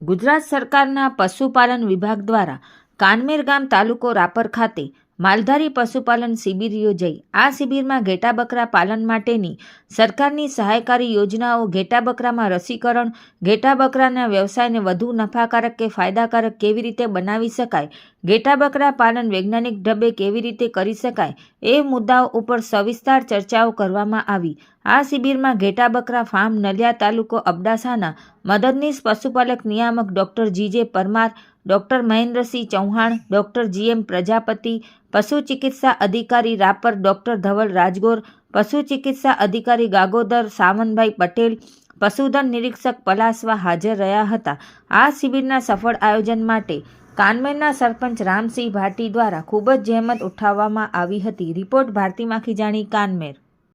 ગુજરાત સરકારના પશુપાલન વિભાગ દ્વારા કાનમેર ગામ તાલુકો રાપર ખાતે માલધારી પશુપાલન શિબિર યોજાઈ। આ શિબિરમાં ઘેટા બકરા પાલન માટેની સરકારની સહાયકારી યોજનાઓ, ઘેટા બકરામાં રસીકરણ, ઘેટા બકરાના વ્યવસાયને વધુ નફાકારક કે ફાયદાકારક કેવી રીતે બનાવી શકાય, ઘેટા બકરા પાલન વૈજ્ઞાનિક ઢબે કેવી રીતે કરી શકાય, એ મુદ્દાઓ ઉપર સવિસ્તાર ચર્ચાઓ કરવામાં આવી। આ શિબિરમાં ઘેટા બકરા ફાર્મ નલિયા તાલુકો અબડાસાના મદદનીશ પશુપાલક નિયામક doctor G J Parmar, doctor Mahendrasinh Chauhan, doctor G M Prajapati, પશુ ચિકિત્સા અધિકારી રાપર ડૉક્ટર ધવલ રાજગોર, પશુ ચિકિત્સા અધિકારી ગાગોદર સાવનભાઈ પટેલ, પશુધન નિરીક્ષક પલાસવા હાજર રહ્યા હતા। આ શિબિરના સફળ આયોજન માટે કાનમેરના સરપંચ રામસિંહ ભાટી દ્વારા ખૂબ જ જહેમત ઉઠાવવામાં આવી હતી। રિપોર્ટ ભારતી માખીજાણી, કાનમેર।